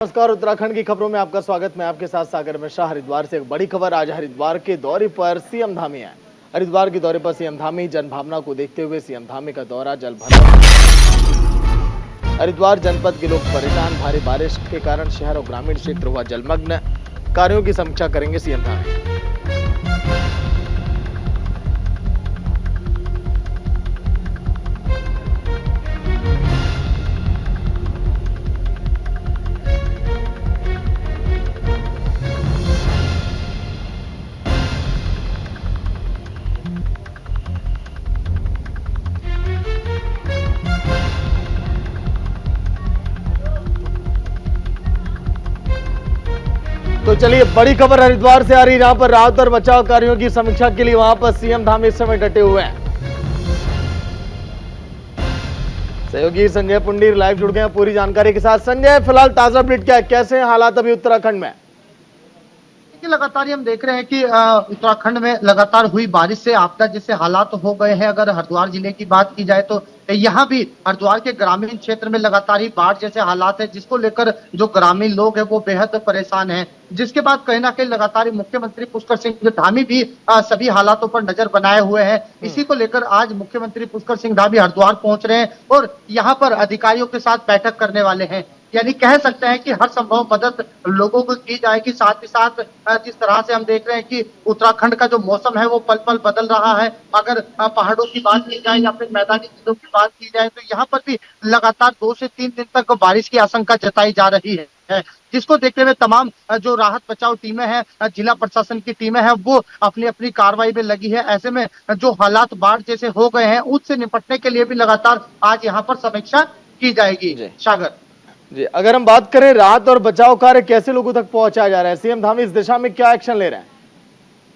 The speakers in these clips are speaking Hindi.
नमस्कार, उत्तराखंड की खबरों में आपका स्वागत। मैं आपके साथ सागर मिश्रा। हरिद्वार से एक बड़ी खबर। आज हरिद्वार के दौरे पर सीएम धामी है। हरिद्वार के दौरे पर सीएम धामी। जनभावना को देखते हुए सीएम धामी का दौरा जल भरा। हरिद्वार जनपद के लोग परेशान। भारी बारिश के कारण शहर और ग्रामीण क्षेत्र हुआ जलमग्न। कार्यों की समीक्षा करेंगे सीएम धामी। तो चलिए, बड़ी खबर हरिद्वार से आ रही, जहां पर राहत और बचाव कार्यों की समीक्षा के लिए वहां पर सीएम धामी इस समय डटे हुए हैं। सहयोगी संजय पुंडीर लाइव जुड़ गए हैं पूरी जानकारी के साथ। संजय, फिलहाल ताजा अपडेट क्या है, कैसे हैं हालात अभी उत्तराखंड में? लगातार हम देख रहे हैं कि उत्तराखंड में लगातार हुई बारिश से आपदा जैसे हालात हो गए हैं। अगर हरिद्वार जिले की बात की जाए तो यहाँ भी हरिद्वार के ग्रामीण क्षेत्र में लगातार ही बाढ़ जैसे हालात है, जिसको लेकर जो ग्रामीण लोग हैं वो बेहद परेशान हैं। जिसके बाद कहीं ना कहीं लगातार ही मुख्यमंत्री पुष्कर सिंह धामी भी सभी हालातों पर नजर बनाए हुए हैं। इसी को लेकर आज मुख्यमंत्री पुष्कर सिंह धामी हरिद्वार पहुंच रहे हैं और यहाँ पर अधिकारियों के साथ बैठक करने वाले हैं। यानी कह सकते हैं कि हर संभव मदद लोगों को की जाएगी। साथ ही साथ जिस तरह से हम देख रहे हैं कि उत्तराखंड का जो मौसम है वो पल पल बदल रहा है। अगर पहाड़ों की बात की जाए या फिर मैदानी जिलों की बात की जाए तो यहाँ पर भी लगातार 2 से 3 दिन तक बारिश की आशंका जताई जा रही है, जिसको देखते हुए तमाम जो राहत बचाव टीमें हैं, जिला प्रशासन की टीमें हैं, वो अपनी अपनी कार्रवाई में लगी है। ऐसे में जो हालात बाढ़ जैसे हो गए हैं उससे निपटने के लिए भी लगातार आज यहाँ पर समीक्षा की जाएगी। सागर जी, अगर हम बात करें राहत और बचाव कार्य कैसे लोगों तक पहुंचाया जा रहा है, सीएम धामी इस दिशा में क्या एक्शन ले रहे हैं?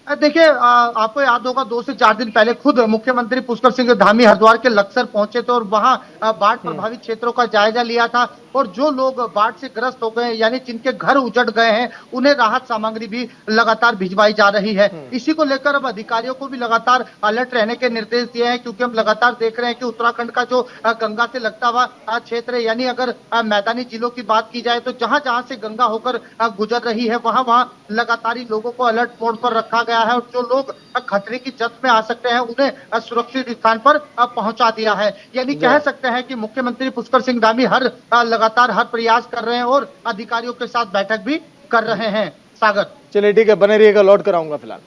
देखिए, आपको याद होगा 2 से 4 दिन पहले खुद मुख्यमंत्री पुष्कर सिंह धामी हरिद्वार के लक्सर पहुंचे थे और वहां बाढ़ प्रभावित क्षेत्रों का जायजा लिया था। और जो लोग बाढ़ से ग्रस्त हो गए यानी जिनके घर उजड़ गए हैं उन्हें राहत सामग्री भी लगातार भिजवाई जा रही है। इसी को लेकर अब अधिकारियों को भी लगातार अलर्ट रहने के निर्देश दिए हैं, क्योंकि हम लगातार देख रहे हैं कि उत्तराखंड का जो गंगा से लगता हुआ क्षेत्र है, यानी अगर मैदानी जिलों की बात की जाए तो जहां जहां से गंगा होकर गुजर रही है वहां वहां लगातार ही लोगों को अलर्ट मोड पर रखा गया है और जो लोग खतरे की जद में आ सकते हैं उन्हें सुरक्षित स्थान पर पहुंचा दिया है। यानी कह सकते हैं कि मुख्यमंत्री पुष्कर सिंह धामी लगातार हर प्रयास कर रहे हैं और अधिकारियों के साथ बैठक भी कर रहे हैं। सागर चलिए ठीक है, बने रहिएगा, लौट कराऊंगा फिलहाल।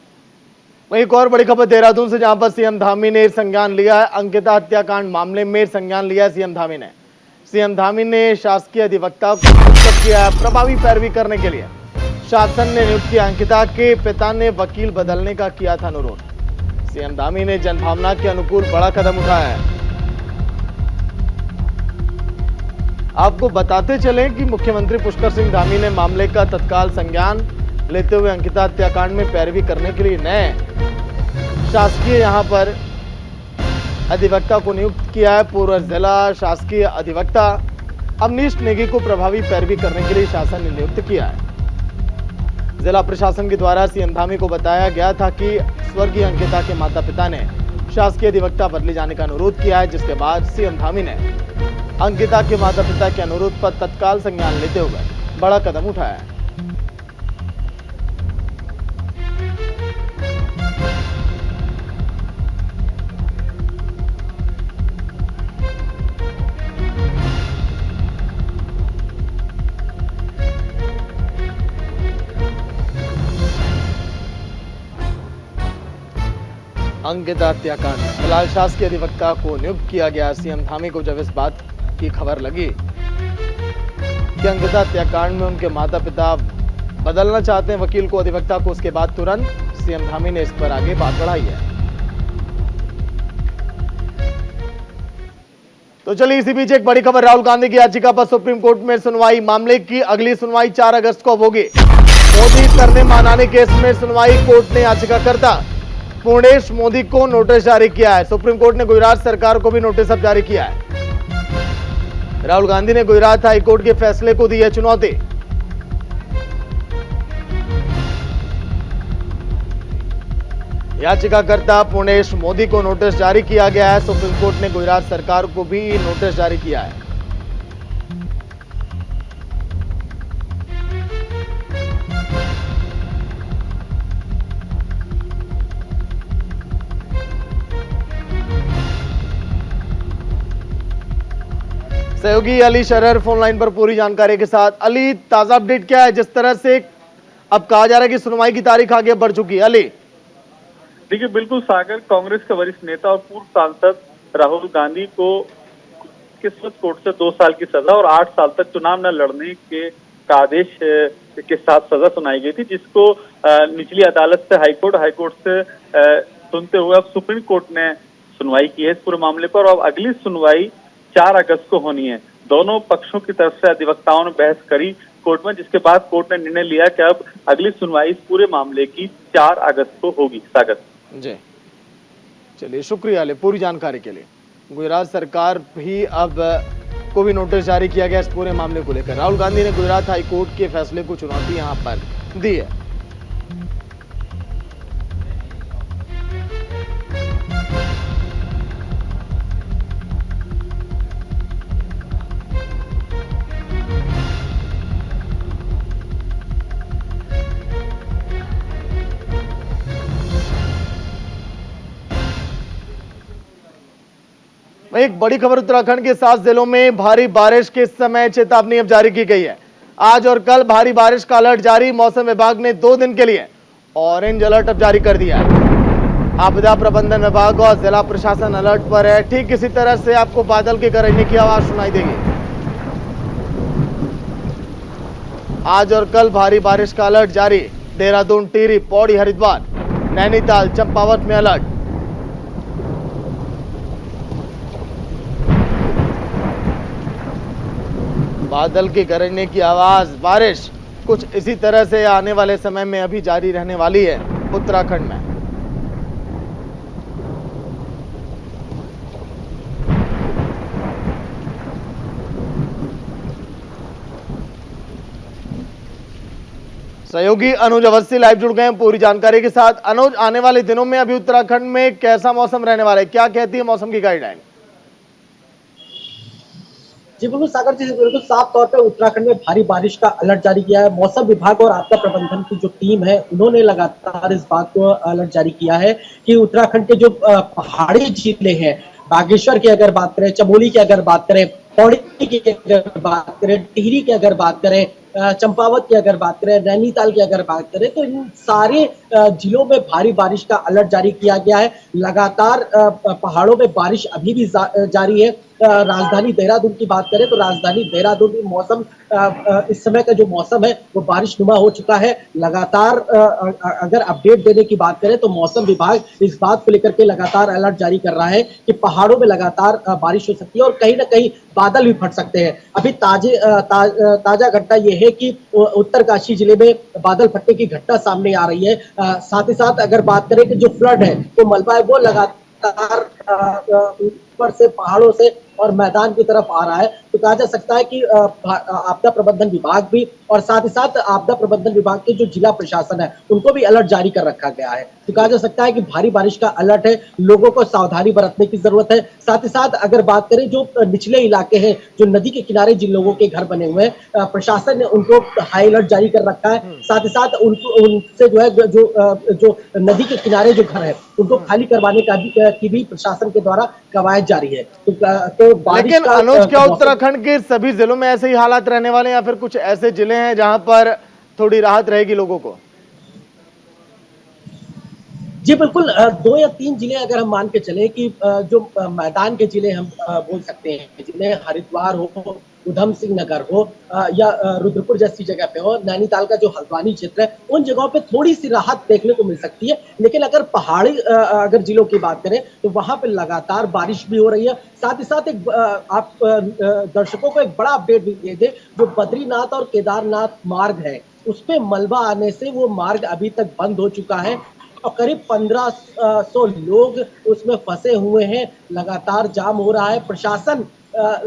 वहीं एक और बड़ी खबर देहरादून से, जहां पर सीएम धामी ने संज्ञान लिया है। अंकिता हत्याकांड मामले में संज्ञान लिया है सीएम धामी ने। सीएम धामी ने शासकीय अधिवक्ता को नियुक्त किया है प्रभावी पैरवी करने के लिए। शासन ने नियुक्त किया। अंकिता के पिता ने वकील बदलने का किया था अनुरोध। सीएम धामी ने जनभावना के अनुकूल बड़ा कदम उठाया है। आपको बताते चलें कि मुख्यमंत्री पुष्कर सिंह धामी ने मामले का तत्काल संज्ञान लेते हुए अंकिता हत्याकांड में पैरवी करने के लिए नए शासकीय यहां पर अधिवक्ता को नियुक्त किया है। पूर्व जिला शासकीय अधिवक्ता अवनीश नेगी को प्रभावी पैरवी करने के लिए शासन ने नियुक्त किया है। जिला प्रशासन के द्वारा सीएम धामी को बताया गया था कि स्वर्गीय अंकिता के माता पिता ने शासकीय अधिवक्ता बदले जाने का अनुरोध किया है, जिसके बाद सीएम धामी ने अंकिता के माता पिता के अनुरोध पर तत्काल संज्ञान लेते हुए बड़ा कदम उठाया है। अंकिता हत्याकांड, फिलहाल शासकीय अधिवक्ता को नियुक्त किया गया। सीएम धामी को जब इस बात की खबर लगी कि अंकिता हत्याकांड में उनके माता पिता बदलना चाहते हैं वकील को, अधिवक्ता को, उसके बाद तुरंत सीएम धामी ने इस पर आगे बात बढ़ाई है। तो चलिए, इसी बीच एक बड़ी खबर, राहुल गांधी की याचिका पर सुप्रीम कोर्ट में सुनवाई। मामले की अगली सुनवाई 4 अगस्त को होगी। मोदी करने मनाने केस में सुनवाई। कोर्ट ने याचिकाकर्ता पूर्णेश मोदी को नोटिस जारी किया है। सुप्रीम कोर्ट ने गुजरात सरकार को भी नोटिस अब जारी किया है। राहुल गांधी ने गुजरात हाईकोर्ट के फैसले को दी है चुनौती। याचिकाकर्ता पूर्णेश मोदी को नोटिस जारी किया गया है। सुप्रीम कोर्ट ने गुजरात सरकार को भी नोटिस जारी किया है। सहयोगी अली शरर फोन लाइन पर पूरी जानकारी के साथ। अली, ताजा अपडेट क्या है? जिस तरह से अब कहा जा रहा है कि सुनवाई की तारीख आगे बढ़ चुकी है। अली, देखिए, बिल्कुल सागर, कांग्रेस के वरिष्ठ नेता और पूर्व सांसद राहुल गांधी को किस्मत कोर्ट से 2 साल की सजा और 8 साल तक चुनाव न लड़ने के का आदेश के साथ सजा सुनाई गई थी, जिसको निचली अदालत से हाईकोर्ट से सुनते हुए अब सुप्रीम कोर्ट ने सुनवाई की है इस पूरे मामले पर। और अब अगली सुनवाई 4 अगस्त को होनी है। दोनों पक्षों की तरफ से अधिवक्ताओं ने बहस करी कोर्ट में, जिसके बाद कोर्ट ने निर्णय लिया कि अब अगली सुनवाई इस पूरे मामले की 4 अगस्त को होगी। सागर जी, चलिए, शुक्रिया अली पूरी जानकारी के लिए। गुजरात सरकार भी अब को भी नोटिस जारी किया गया इस पूरे मामले को लेकर। राहुल गांधी ने गुजरात हाई कोर्ट के फैसले को चुनौती यहां पर दी है। एक बड़ी खबर उत्तराखंड के 7 जिलों में भारी बारिश के समय चेतावनी अब जारी की गई है। आज और कल भारी बारिश का अलर्ट जारी। मौसम विभाग ने 2 दिन के लिए ऑरेंज अलर्ट अब जारी कर दिया है। आपदा प्रबंधन विभाग और जिला प्रशासन अलर्ट पर है। ठीक इसी तरह से आपको बादल के गरजने की आवाज सुनाई देगी। आज और कल भारी बारिश का अलर्ट जारी। देहरादून, टिहरी, पौड़ी, हरिद्वार, नैनीताल, चंपावत में अलर्ट। बादल की गरजने की आवाज, बारिश कुछ इसी तरह से आने वाले समय में अभी जारी रहने वाली है उत्तराखंड में। सहयोगी अनुज अवस्थी लाइव जुड़ गए हैं पूरी जानकारी के साथ। अनुज, आने वाले दिनों में अभी उत्तराखंड में कैसा मौसम रहने वाला है? क्या कहती है मौसम की गाइडलाइन? जी बिल्कुल सागर जी, बिल्कुल साफ तौर पे उत्तराखंड में भारी बारिश का अलर्ट जारी किया है। मौसम विभाग और आपदा प्रबंधन की जो टीम है उन्होंने लगातार इस बात को अलर्ट जारी किया है कि उत्तराखंड के जो पहाड़ी जिले हैं, बागेश्वर की अगर बात करें, चमोली की अगर बात करें, पौड़ी की अगर बात करें, टिहरी की अगर बात करें, चंपावत की अगर बात करें, नैनीताल की अगर बात करें, तो इन सारे जिलों में भारी बारिश का अलर्ट जारी किया गया है। लगातार पहाड़ों में बारिश अभी भी जारी है। राजधानी देहरादून की बात करें तो राजधानी देहरादून में मौसम इस समय का जो मौसम है वो बारिशनुमा हो चुका है। लगातार अगर अपडेट देने की बात करें तो मौसम विभाग इस बात को लेकर के लगातार अलर्ट जारी कर रहा है कि पहाड़ों में लगातार बारिश हो सकती है और कहीं ना कहीं बादल भी फट सकते हैं। अभी ताजा घटना यह है कि उत्तरकाशी जिले में बादल फटने की घटना सामने आ रही है। साथ ही साथ अगर बात करें कि जो फ्लड है, तो मलबा है वो लगातार ऊपर से, पहाड़ों से और मैदान की तरफ आ रहा है। तो कहा जा सकता है कि आपदा प्रबंधन विभाग भी और साथ ही साथ आपदा प्रबंधन विभाग के जो जिला प्रशासन है उनको भी अलर्ट जारी कर रखा गया है। तो कहा जा सकता है कि भारी बारिश का अलर्ट है, लोगों को सावधानी बरतने की जरूरत है। साथ ही साथ अगर बात करें जो निचले इलाके हैं, जो नदी के किनारे जिन लोगों के घर बने हुए हैं, प्रशासन ने उनको हाई अलर्ट जारी कर रखा है। साथ ही साथ उनसे जो है जो नदी के किनारे जो घर है उनको खाली करवाने की भी प्रशासन के द्वारा कवायद जारी है। तो लेकिन अनुज, क्या उत्तराखंड के सभी जिलों में ऐसे ही हालात रहने वाले हैं या फिर कुछ ऐसे जिले हैं जहां पर थोड़ी राहत रहेगी लोगों को? जी बिल्कुल, 2 या 3 जिले अगर हम मान के चले कि जो मैदान के जिले हम बोल सकते हैं, जिन्हें हरिद्वार हो, उधम सिंह नगर हो या रुद्रपुर जैसी जगह पे हो, नैनीताल का जो हल्द्वानी क्षेत्र है, उन जगहों पे थोड़ी सी राहत देखने को मिल सकती है। लेकिन अगर पहाड़ी अगर जिलों की बात करें तो वहां पे लगातार बारिश भी हो रही है। साथ ही साथ एक आप दर्शकों को एक बड़ा अपडेट भी दे दे, जो बद्रीनाथ और केदारनाथ मार्ग है उस पे मलबा आने से वो मार्ग अभी तक बंद हो चुका है और करीब 1500 लोग उसमें फंसे हुए हैं। लगातार जाम हो रहा है। प्रशासन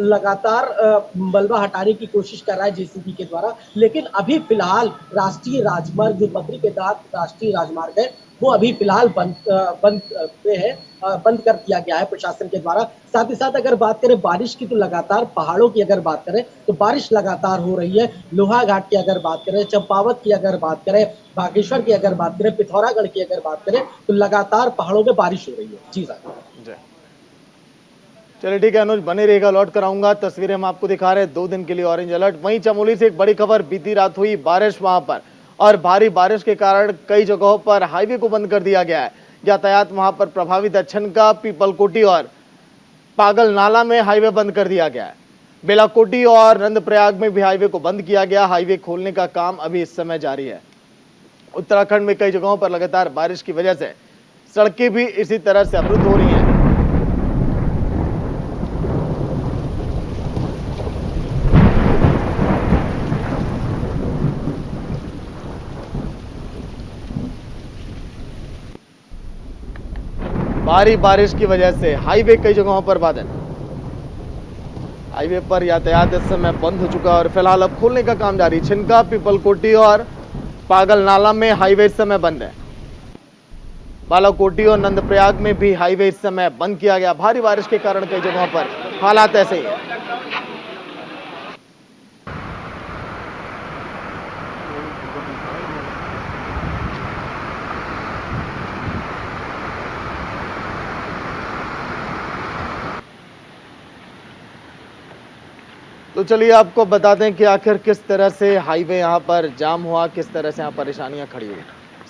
लगातार मलबा हटाने की कोशिश कर रहा है जेसीबी के द्वारा, लेकिन अभी फिलहाल राष्ट्रीय राजमार्ग जो बद्री केदार राष्ट्रीय राजमार्ग है वो अभी फिलहाल बंद कर दिया गया है प्रशासन के द्वारा। साथ ही साथ अगर बात करें बारिश की तो लगातार पहाड़ों की अगर बात करें तो बारिश लगातार हो रही है। लोहाघाट की अगर बात करें, चंपावत की अगर बात करें, बागेश्वर की अगर बात करें, पिथौरागढ़ की अगर बात करें तो लगातार पहाड़ों में बारिश हो रही है। जी साहब। चलिए ठीक है अनुज, बने रहेगा, लौट कर आऊंगा। तस्वीरें हम आपको दिखा रहे हैं, 2 दिन के लिए ऑरेंज अलर्ट। वहीं चमोली से एक बड़ी खबर, बीती रात हुई बारिश वहां पर, और भारी बारिश के कारण कई जगहों पर हाईवे को बंद कर दिया गया है। यातायात वहां पर प्रभावित है। छनका, पीपलकोटी और पागल नाला में हाईवे बंद कर दिया गया है। बेलाकोटी और नंदप्रयाग में भी हाईवे को बंद किया गया। हाईवे खोलने का काम अभी इस समय जारी है। उत्तराखंड में कई जगहों पर लगातार बारिश की वजह से सड़कें भी इसी तरह से अवरुद्ध हो रही हैं। भारी बारिश की वजह से हाईवे कई जगहों पर बाधित। हाईवे पर यातायात इस समय बंद हो चुका है और फिलहाल अब खोलने का काम जारी। छिनका, पीपलकोटी और पागल नाला में हाईवे इस समय बंद है। बालाकोटी और नंदप्रयाग में भी हाईवे इस समय बंद किया गया। भारी बारिश के कारण कई जगहों पर हालात ऐसे ही है। तो चलिए आपको बताते हैं कि आखिर किस तरह से हाईवे यहाँ पर जाम हुआ, किस तरह से यहाँ परेशानियां खड़ी हुई।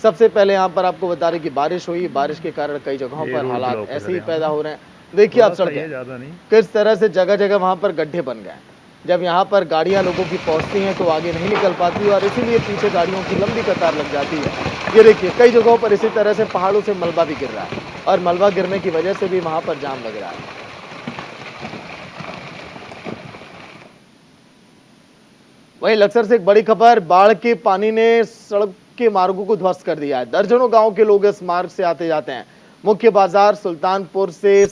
सबसे पहले यहाँ पर आपको बता रहे कि बारिश हुई, बारिश के कारण कई जगहों पर हालात ऐसे ही पैदा हो रहे हैं। देखिए आप सड़कें किस तरह से जगह जगह वहां पर गड्ढे बन गए। जब यहाँ पर गाड़ियां लोगों की पहुंचती हैं तो आगे नहीं निकल पाती और इसीलिए पीछे गाड़ियों की लंबी कतार लग जाती है। ये देखिए कई जगहों पर इसी तरह से पहाड़ों से मलबा भी गिर रहा है और मलबा गिरने की वजह से भी वहां पर जाम लग रहा है। वहीं लक्सर से एक बड़ी खबर, बाढ़ के पानी ने सड़क के मार्गों को ध्वस्त कर दिया है। दर्जनों गांव के लोग इस मार्ग से आते जाते हैं। मुख्य बाजार सुल्तानपुर से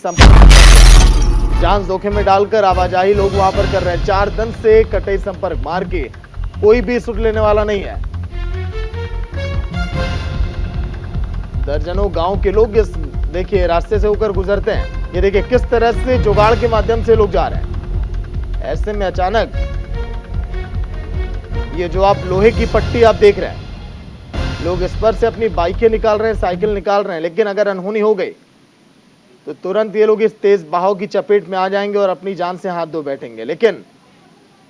जान जोखिम में डालकर आवाजाही लोग वहां पर कर रहे हैं। 4 दिन से कटे संपर्क मार्ग के कोई भी सुध लेने वाला नहीं है। दर्जनों गांव के लोग इस देखिए रास्ते से होकर गुजरते हैं। ये देखिए किस तरह से जुगाड़ के माध्यम से लोग जा रहे हैं। ऐसे में अचानक ये जो आप लोहे की पट्टी आप देख रहे हैं, लोग इस पर से अपनी बाइकें निकाल रहे हैं, साइकिल निकाल रहे हैं, लेकिन अगर अनहोनी हो गई तो तुरंत ये लोग इस तेज बहाव की चपेट में आ जाएंगे और अपनी जान से हाथ धो बैठेंगे। लेकिन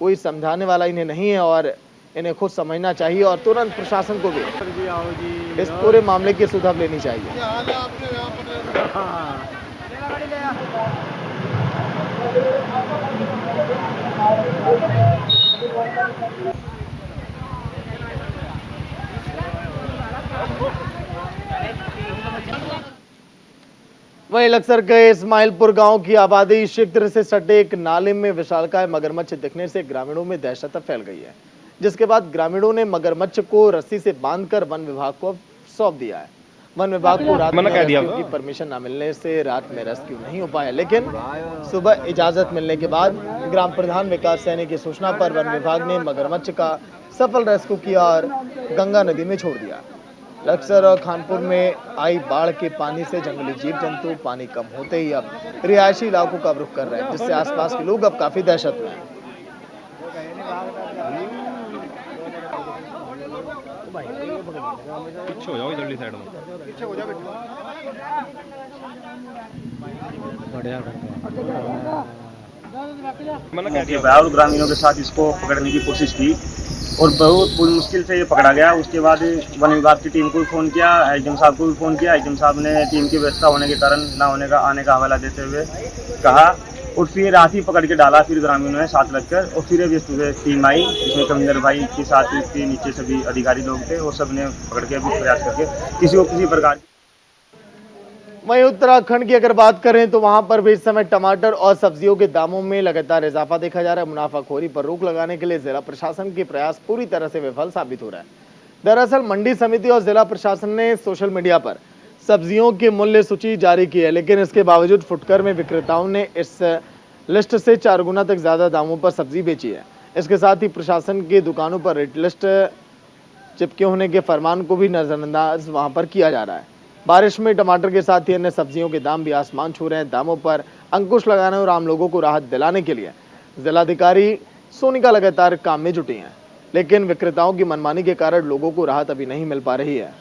कोई समझाने वाला इन्हें नहीं है और इन्हें खुद समझना चाहिए और तुरंत प्रशासन को भी इस पूरे मामले की सुधर लेनी चाहिए। वहीं लक्सर के इस्माइलपुर गांव की आबादी क्षेत्र से सटे एक नाले में विशालकाय मगरमच्छ दिखने से ग्रामीणों में दहशत फैल गई है, जिसके बाद ग्रामीणों ने मगरमच्छ को रस्सी से बांधकर वन विभाग को सौंप दिया है। वन विभाग को रात में रेस्क्यू की परमिशन न मिलने से रात में रेस्क्यू नहीं हो पाया, लेकिन सुबह इजाजत मिलने के बाद ग्राम प्रधान विकास सैनी की सूचना पर वन विभाग ने मगरमच्छ का सफल रेस्क्यू किया और गंगा नदी में छोड़ दिया। लक्सर और खानपुर में आई बाढ़ के पानी से जंगली जीव जंतु पानी कम होते ही अब रिहायशी इलाकों का रुख कर रहे हैं, जिससे आसपास के लोग अब काफी दहशत में हैं। पीछे हो जाओ इधरली साइड में, पीछे हो जाओ बढ़िया और ग्रामीणों के साथ इसको पकड़ने की कोशिश की और बहुत पूरी मुश्किल से ये पकड़ा गया। उसके बाद वन विभाग की टीम को भी फ़ोन किया, एसडीएम साहब को भी फ़ोन किया। एसडीएम साहब ने टीम की व्यवस्था होने के कारण ना होने का आने का हवाला देते हुए कहा और फिर रात ही पकड़ के डाला। फिर ग्रामीणों ने साथ लगकर और फिर अभी सुबह टीम आई, जिसमें कविंदर भाई के साथ इसके नीचे सभी अधिकारी लोग थे और सब ने पकड़ के अभी प्रयास करके किसी को किसी प्रकार। वहीं उत्तराखंड की अगर बात करें तो वहां पर भी इस समय टमाटर और सब्जियों के दामों में लगातार इजाफा देखा जा रहा है। मुनाफाखोरी पर रोक लगाने के लिए जिला प्रशासन के प्रयास पूरी तरह से विफल साबित हो रहा है। दरअसल मंडी समिति और जिला प्रशासन ने सोशल मीडिया पर सब्जियों की मूल्य सूची जारी की है, लेकिन इसके बावजूद फुटकर में विक्रेताओं ने इस लिस्ट से 4 गुना तक ज्यादा दामों पर सब्जी बेची है। इसके साथ ही प्रशासन की दुकानों पर रेट लिस्ट चिपके होने के फरमान को भी नजरअंदाज वहां पर किया जा रहा है। बारिश में टमाटर के साथ ही अन्य सब्जियों के दाम भी आसमान छू रहे हैं। दामों पर अंकुश लगाने और आम लोगों को राहत दिलाने के लिए जिलाधिकारी सोनिका लगातार काम में जुटी हैं, लेकिन विक्रेताओं की मनमानी के कारण लोगों को राहत अभी नहीं मिल पा रही है।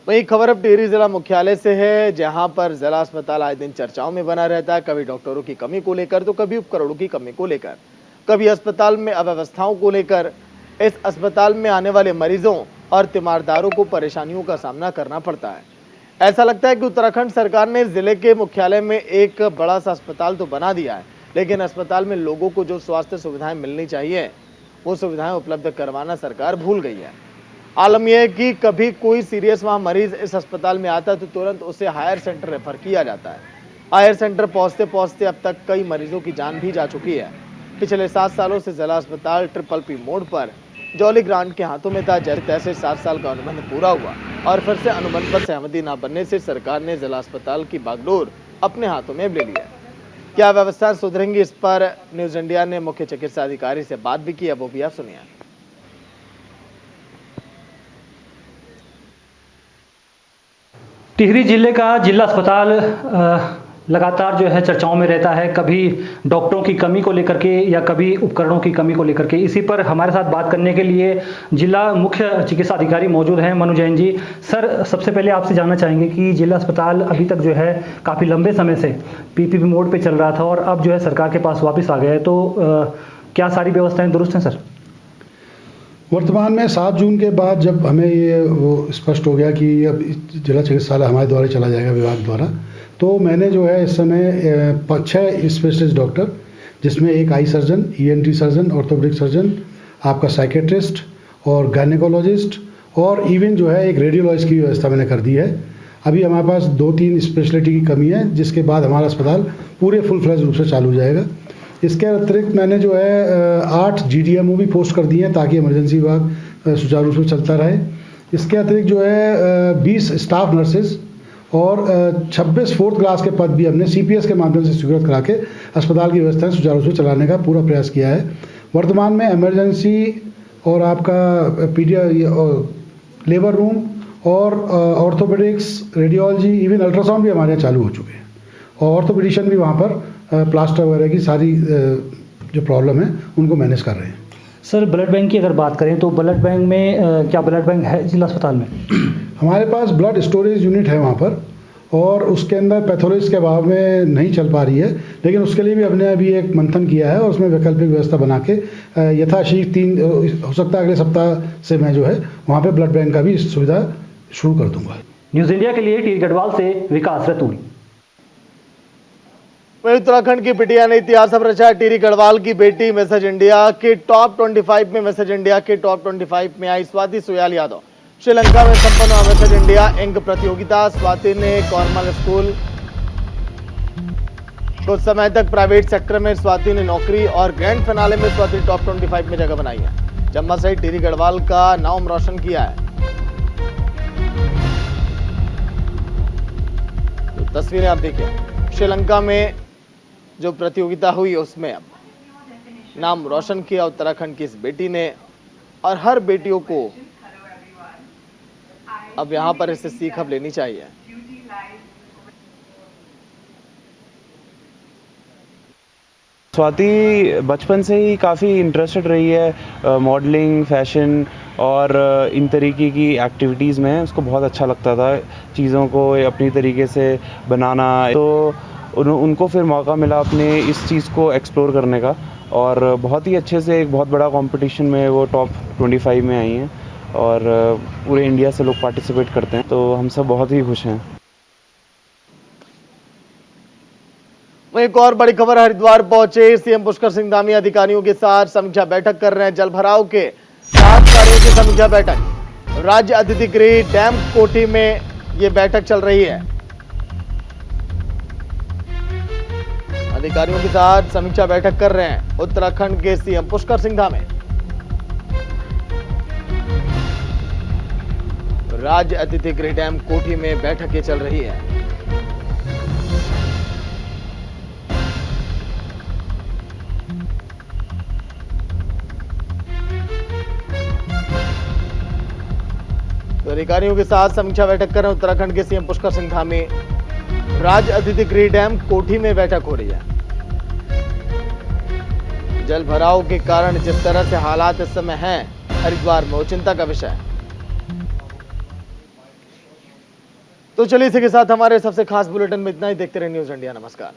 वहीं खबर अब टिहरी जिला मुख्यालय से है, जहां पर जिला अस्पताल आए दिन चर्चाओं में बना रहता है। कभी डॉक्टरों की कमी को लेकर तो कभी उपकरणों की कमी को लेकर, कभी अस्पताल में अव्यवस्थाओं को लेकर। इस अस्पताल में आने वाले मरीजों और तीमारदारों को परेशानियों का सामना करना पड़ता है। ऐसा लगता है कि उत्तराखंड सरकार ने जिले के मुख्यालय में एक बड़ा सा अस्पताल तो बना दिया है, लेकिन अस्पताल में लोगों को जो स्वास्थ्य सुविधाएं मिलनी चाहिए वो सुविधाएं उपलब्ध करवाना सरकार भूल गई है। आलम यह है कि कभी कोई सीरियस वहां मरीज इस अस्पताल में आता है तो तुरंत उसे हायर सेंटर रेफर किया जाता है। हायर सेंटर पहुंचते पहुंचते अब तक कई मरीजों की जान भी जा चुकी है। पिछले 7 सालों से जिला अस्पताल PPP मोड़ पर जॉली ग्रांट के हाथों में था। जैसे तैसे 7 साल का अनुबंध पूरा हुआ और फिर से अनुबंध पर सहमति न बनने से सरकार ने जिला अस्पताल की बागडोर अपने हाथों में ले लिया। क्या व्यवस्था सुधरेंगी, इस पर न्यूज इंडिया ने मुख्य चिकित्सा अधिकारी से बात भी की है, वो भी आप सुनिए। टिहरी जिले का जिला अस्पताल लगातार जो है चर्चाओं में रहता है, कभी डॉक्टरों की कमी को लेकर के या कभी उपकरणों की कमी को लेकर के। इसी पर हमारे साथ बात करने के लिए जिला मुख्य चिकित्सा अधिकारी मौजूद हैं, मनु जैन जी। सर, सबसे पहले आपसे जानना चाहेंगे कि जिला अस्पताल अभी तक जो है काफ़ी लंबे समय से PPP मोड पे चल रहा था और अब जो है सरकार के पास वापस आ गया है, तो क्या सारी व्यवस्थाएँ दुरुस्त हैं सर? वर्तमान में 7 जून के बाद जब हमें ये वो स्पष्ट हो गया कि अब जिला चिकित्सालय हमारे द्वारा चला जाएगा विभाग द्वारा, तो मैंने जो है इस समय 6 स्पेशलिस्ट डॉक्टर, जिसमें एक eye surgeon, ENT surgeon, orthopaedic surgeon, आपका साइकेट्रिस्ट और गायनेकोलॉजिस्ट और इवन जो है एक रेडियोलॉजिस्ट की व्यवस्था मैंने कर दी है। अभी हमारे पास 2-3 स्पेशलिटी की कमी है, जिसके बाद हमारा अस्पताल पूरे फुल फ्लैज रूप से चालू हो जाएगा। इसके अतिरिक्त मैंने जो है 8 GDMO भी पोस्ट कर दिए हैं ताकि इमरजेंसी विभाग सुचारू रूप से चलता रहे। इसके अतिरिक्त जो है 20 स्टाफ नर्सेज और 26 4th क्लास के पद भी हमने CPS के माध्यम से स्वीकृत करा के अस्पताल की व्यवस्थाएं सुचारू रूप से चलाने का पूरा प्रयास किया है। वर्तमान में इमरजेंसी और आपका लेबर रूम और ऑर्थोपेडिक्स, रेडियोलॉजी, इवन अल्ट्रासाउंड भी हमारे यहाँ चालू हो चुके हैं और ऑर्थोपेडिशियन भी वहाँ पर प्लास्टर वगैरह की सारी जो प्रॉब्लम है उनको मैनेज कर रहे हैं। सर, ब्लड बैंक की अगर बात करें तो ब्लड बैंक में क्या ब्लड बैंक है जिला अस्पताल में? हमारे पास ब्लड स्टोरेज यूनिट है वहाँ पर और उसके अंदर पैथोलॉजिस्ट के अभाव में नहीं चल पा रही है, लेकिन उसके लिए भी हमने अभी एक मंथन किया है और उसमें वैकल्पिक व्यवस्था बना के यथाशीघ्र 3 हो सकता है अगले सप्ताह से मैं जो है वहाँ पे ब्लड बैंक का भी सुविधा शुरू कर दूंगा। न्यूज़ इंडिया के लिए टिहरी गढ़वाल से विकास रतूड़ी। वहीं उत्तराखंड की बिटिया ने इतिहास अब रचा। टिहरी गढ़वाल की बेटी मिसेज इंडिया के टॉप 25 में, मिसेज इंडिया के टॉप 25 में आई स्वाति सुयाल यादव। श्रीलंका में संपन्न हुआ मिसेज इंडिया इंक प्रतियोगिता। स्वाति ने कॉर्मल स्कूल, कुछ समय तक प्राइवेट सेक्टर में स्वाति ने नौकरी और ग्रैंड फिनाले में स्वाति टॉप 25 में जगह बनाई है। जम्मा सहित टिहरी गढ़वाल का नाम रोशन किया है। तो तस्वीरें आप देखिए, श्रीलंका में जो प्रतियोगिता हुई उसमें अब नाम रोशन किया उत्तराखंड की इस बेटी ने और हर बेटियों को अब यहां पर इससे सीख अब लेनी चाहिए। स्वाति बचपन से ही काफ़ी इंटरेस्टेड रही है मॉडलिंग, फैशन और इन तरीके की एक्टिविटीज़ में। उसको बहुत अच्छा लगता था चीज़ों को अपनी तरीके से बनाना, तो उनको फिर मौका मिला अपने इस चीज़ को एक्सप्लोर करने का और बहुत ही अच्छे से एक बहुत बड़ा कंपटीशन में वो टॉप 25 में आई हैं और पूरे इंडिया से लोग पार्टिसिपेट करते हैं, तो हम सब बहुत ही खुश हैं। वहीं एक और बड़ी खबर, हरिद्वार पहुंचे CM पुष्कर सिंह धामी अधिकारियों के साथ समीक्षा बैठक कर रहे हैं। जल भराव के राहत कार्यों की समीक्षा बैठक राज्य अतिथि गृह डैम कोठी में ये बैठक चल रही है। अधिकारियों के साथ समीक्षा बैठक कर रहे हैं उत्तराखंड के CM पुष्कर सिंह धामी। राज्य अतिथि गृह डैम कोठी में बैठकें चल रही है। तो अधिकारियों के साथ समीक्षा बैठक कर रहे हैं उत्तराखंड के CM पुष्कर सिंह धामी। राज्य अतिथि गृह डैम कोठी में बैठक हो रही है। जल भराव के कारण जिस तरह से हालात इस समय हैं हरिद्वार में, वो चिंता का विषय है। तो चलिए इसी के साथ हमारे सबसे खास बुलेटिन में इतना ही। देखते रहे न्यूज़ इंडिया। नमस्कार।